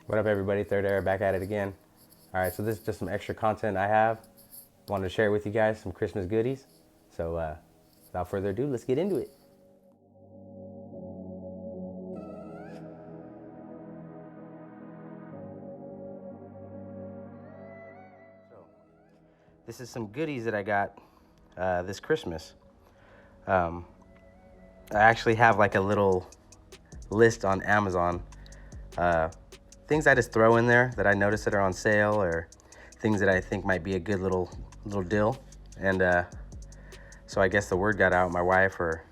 What up, everybody? Third Era back at it again. All right, so this is just some extra content I have. Wanted to share with you guys some Christmas goodies. So without further ado, let's get into it. So this is some goodies that I got this Christmas. I actually have like a little list on Amazon. Things I just throw in there that I notice that are on sale, or things that I think might be a good little deal. And so I guess the word got out, my wife or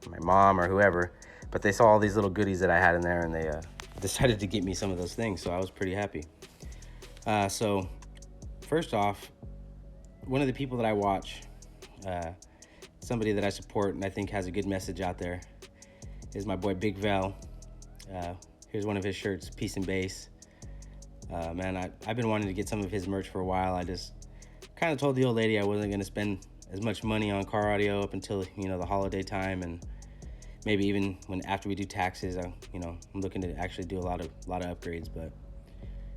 my mom or whoever, but they saw all these little goodies that I had in there, and they decided to get me some of those things. So I was pretty happy. So first off, one of the people that I watch, somebody that I support and I think has a good message out there, is my boy BigVell. Here's one of his shirts, Peace and Bass. Man, I've been wanting to get some of his merch for a while. I just kind of told the old lady I wasn't going to spend as much money on car audio up until, the holiday time, and maybe even after we do taxes. I'm looking to actually do a lot of upgrades. But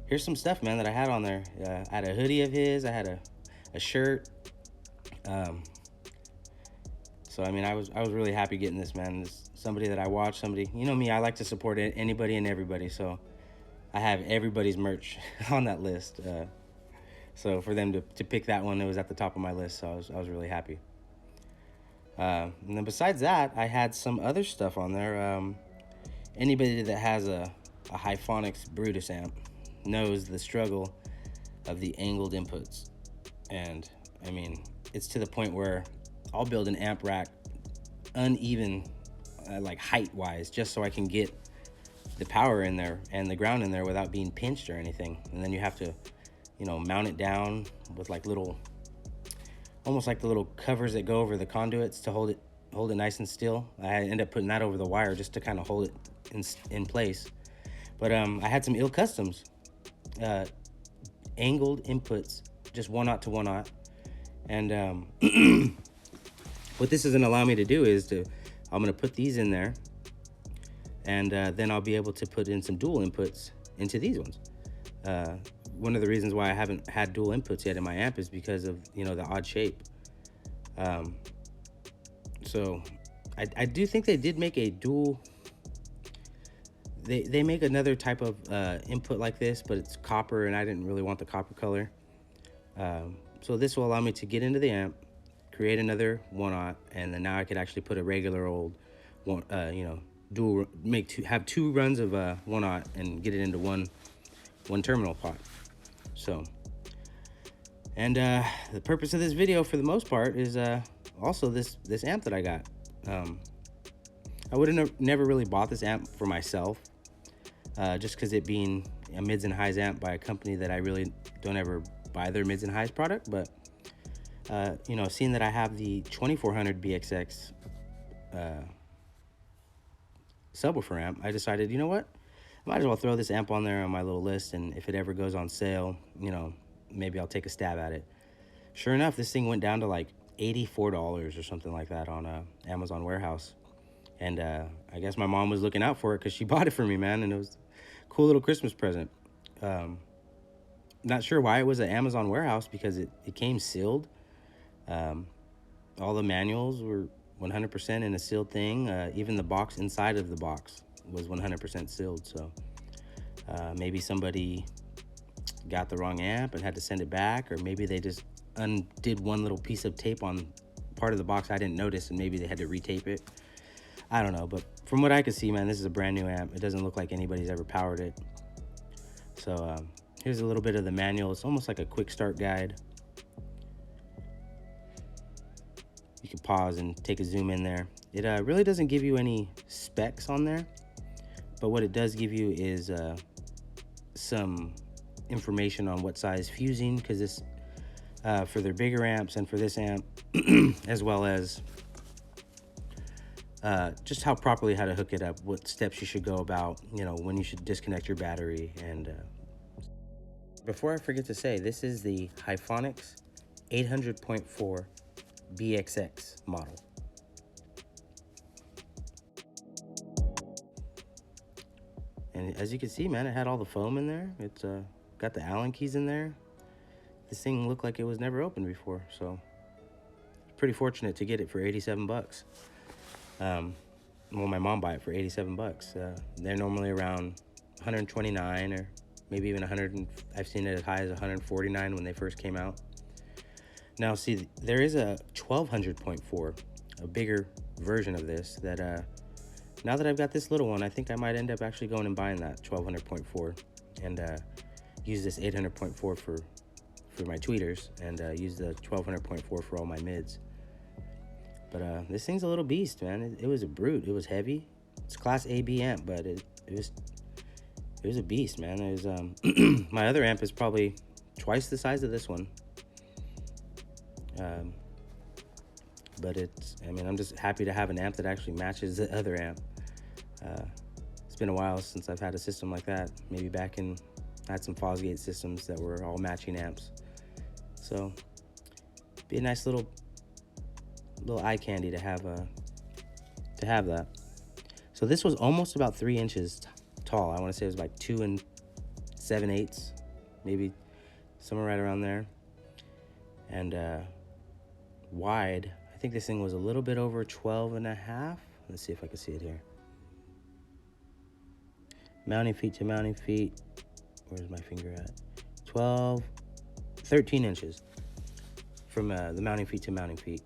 here's some stuff, man, that I had on there. I had a hoodie of his. I had a shirt. So I mean, I was really happy getting this, man. This somebody that I watch, somebody, me, I like to support anybody and everybody. So I have everybody's merch on that list. So for them to pick that one, it was at the top of my list. So I was really happy. And then besides that, I had some other stuff on there. Anybody that has a Hifonics Brutus amp knows the struggle of the angled inputs. And I mean, it's to the point where I'll build an amp rack uneven, like height-wise, just so I can get the power in there and the ground in there without being pinched or anything. And then you have to, mount it down with like almost like the little covers that go over the conduits to hold it nice and still. I end up putting that over the wire just to kind of hold it in place. But I had some Customz angled inputs, just 1/0 to 1/0. And what this is going to allow me to do is I'm going to put these in there, and then I'll be able to put in some dual inputs into these ones. One of the reasons why I haven't had dual inputs yet in my amp is because of, the odd shape. So I do think they did make a dual. They make another type of input like this, but it's copper, and I didn't really want the copper color. So this will allow me to get into the amp, create another 1/0, and then now I could actually put a regular old one, dual, have two runs of 1/0 and get it into one terminal pot. So, and the purpose of this video, for the most part, is also this amp that I got. I would have never really bought this amp for myself, just because it being a mids and highs amp by a company that I really don't ever buy their mids and highs product. But seeing that I have the 2400 BXX subwoofer amp, I decided, you know what, I might as well throw this amp on there on my little list, and if it ever goes on sale, maybe I'll take a stab at it. Sure enough, this thing went down to like $84 or something like that on Amazon warehouse. And I guess my mom was looking out for it because she bought it for me, man, and it was a cool little Christmas present. Not sure why it was an Amazon warehouse, because it came sealed. All the manuals were 100% in a sealed thing. Even the box inside of the box was 100% sealed. So maybe somebody got the wrong amp and had to send it back, or maybe they just undid one little piece of tape on part of the box I didn't notice, and maybe they had to retape it. I don't know, but from what I could see, man, this is a brand new amp. It doesn't look like anybody's ever powered it. So here's a little bit of the manual. It's almost like a quick start guide. You can pause and take a zoom in there. It really doesn't give you any specs on there, but what it does give you is some information on what size fusing, because this for their bigger amps and for this amp, as well as just how to hook it up, what steps you should go about, when you should disconnect your battery. And before I forget to say, this is the Hifonics 800.4 BXX model. And as you can see, man, it had all the foam in there. It's got the Allen keys in there. This thing looked like it was never opened before, so pretty fortunate to get it for 87 bucks. Well, my mom bought it for 87 bucks. They're normally around 129 or maybe even 100. I've seen it as high as 149 when they first came out. Now, see, there is a 1200.4, a bigger version of this that now that I've got this little one, I think I might end up actually going and buying that 1200.4 and use this 800.4 for my tweeters and use the 1200.4 for all my mids. But this thing's a little beast, man. It was a brute. It was heavy. It's class AB amp, but it was a beast, man. It was my other amp is probably twice the size of this one. But I mean, I'm just happy to have an amp that actually matches the other amp. It's been a while since I've had a system like that. Maybe back in, I had some Fosgate systems that were all matching amps. So, be a nice little eye candy to have that. So this was almost about 3 inches tall. I want to say it was like 2 7/8, maybe somewhere right around there. And wide, I think this thing was a little bit over 12 and a half. Let's see if I can see it here. Mounting feet to mounting feet. Where's my finger at? 13 inches from the mounting feet to mounting feet.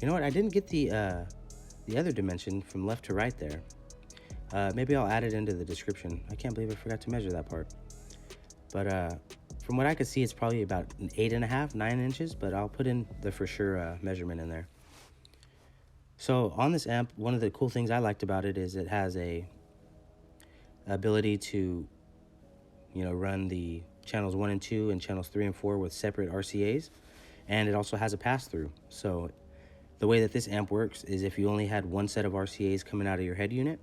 You know what? I didn't get the other dimension from left to right there. Maybe I'll add it into the description. I can't believe I forgot to measure that part. But from what I could see, it's probably about 8.5, 9 inches, but I'll put in the for sure measurement in there. So on this amp, one of the cool things I liked about it is it has a ability to, you know, run the channels 1 and 2 and channels 3 and 4 with separate RCAs, and it also has a pass-through. So the way that this amp works is if you only had one set of RCAs coming out of your head unit,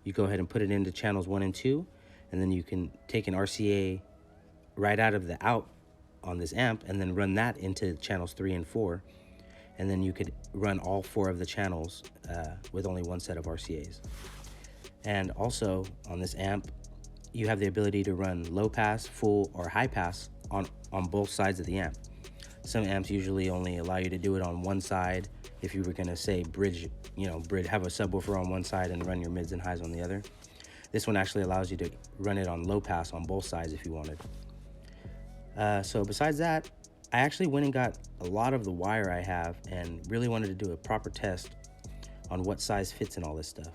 you go ahead and put it into channels 1 and 2, and then you can take an RCA right out of the out on this amp and then run that into channels 3 and 4, and then you could run all 4 of the channels with only one set of RCAs. And also on this amp, you have the ability to run low pass, full, or high pass on both sides of the amp. Some amps usually only allow you to do it on one side. If you were gonna say bridge, have a subwoofer on one side and run your mids and highs on the other. This one actually allows you to run it on low pass on both sides if you wanted. So besides that, I actually went and got a lot of the wire I have and really wanted to do a proper test on what size fits in all this stuff.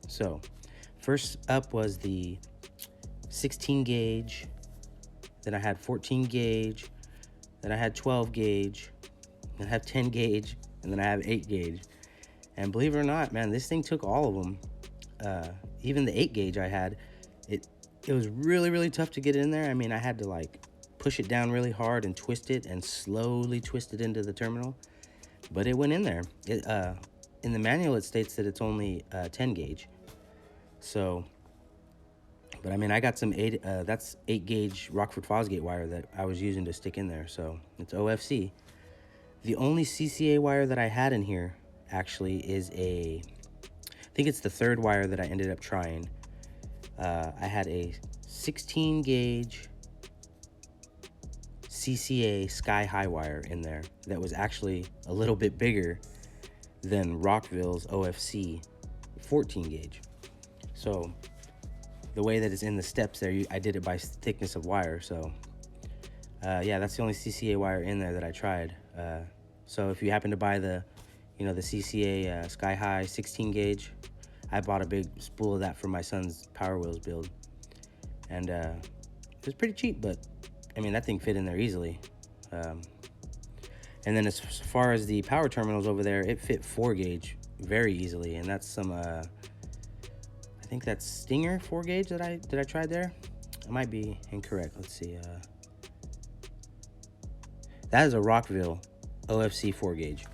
So first up was the 16 gauge, then I had 14 gauge, then I had 12 gauge, then I have 10 gauge, and then I have 8 gauge. And believe it or not, man, this thing took all of them. Even the 8 gauge I had, it was really, really tough to get in there. I mean, I had to like push it down really hard and twist it and slowly twist it into the terminal, but it went in there. In the manual, it states that it's only 10 gauge. So, but I mean, I got some that's 8 gauge Rockford Fosgate wire that I was using to stick in there. So it's OFC. The only CCA wire that I had in here actually is I think it's the 3rd wire that I ended up trying. I had a 16 gauge CCA sky high wire in there that was actually a little bit bigger than Rockville's OFC 14 gauge. So the way that it's in the steps there, I did it by thickness of wire. So yeah, that's the only CCA wire in there that I tried. So if you happen to buy the CCA sky high 16 gauge, I bought a big spool of that for my son's Power Wheels build, and it was pretty cheap, but I mean, that thing fit in there easily. And then as far as the power terminals over there, it fit 4 gauge very easily, and that's some I think that's Stinger 4 gauge that I tried there. I might be incorrect. Let's see. That is a Rockville OFC 4 gauge.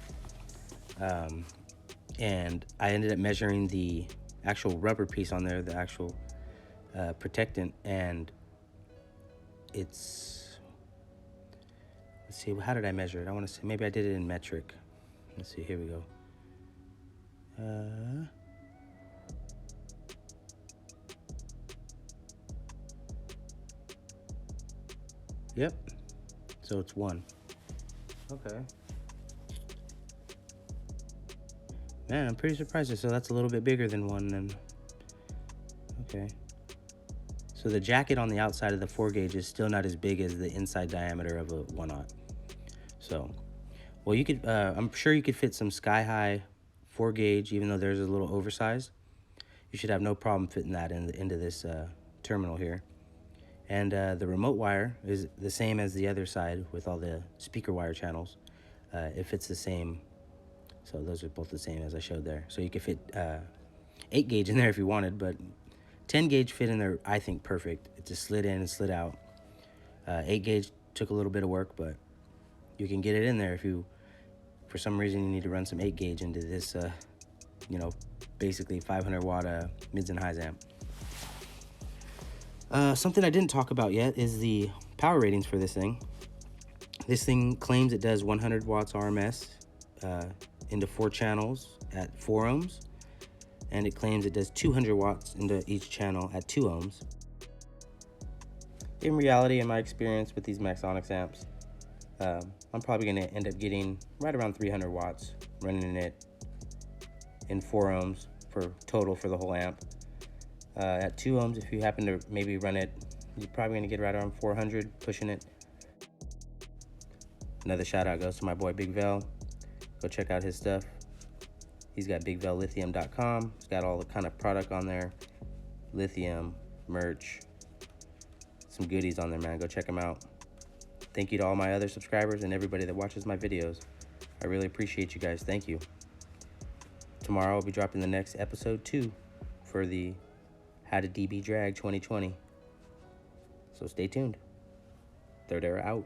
And I ended up measuring the actual rubber piece on there, the actual protectant, and it's, let's see, how did I measure it? I want to say maybe I did it in metric. Let's see, here we go. Yep. So it's 1. Okay. Man, I'm pretty surprised. So that's a little bit bigger than 1 then. Okay. So the jacket on the outside of the 4 gauge is still not as big as the inside diameter of a 1/0. So, well, you could, I'm sure you could fit some sky-high 4 gauge, even though theirs is a little oversized. You should have no problem fitting that into this terminal here. And the remote wire is the same as the other side with all the speaker wire channels. It fits the same. So those are both the same as I showed there. So you could fit 8 gauge in there if you wanted, but 10 gauge fit in there, I think, perfect. It just slid in and slid out. 8 gauge took a little bit of work, but you can get it in there if you, for some reason, you need to run some 8 gauge into this, you know, basically 500 watt mids and highs amp. Something I didn't talk about yet is the power ratings for this thing. This thing claims it does 100 watts RMS into 4 channels at 4 ohms. And it claims it does 200 watts into each channel at 2 ohms. In reality, in my experience with these Maxxsonics amps, I'm probably going to end up getting right around 300 watts, running it in 4 ohms for total for the whole amp. At 2 ohms, if you happen to maybe run it, you're probably going to get right around 400, pushing it. Another shout out goes to my boy BigVell. Go check out his stuff. He's got BigVellLithium.com. He's got all the kind of product on there. Lithium, merch, some goodies on there, man. Go check him out. Thank you to all my other subscribers and everybody that watches my videos. I really appreciate you guys. Thank you. Tomorrow I'll be dropping the next episode 2 for the How to DB Drag 2020. So stay tuned. Third Era out.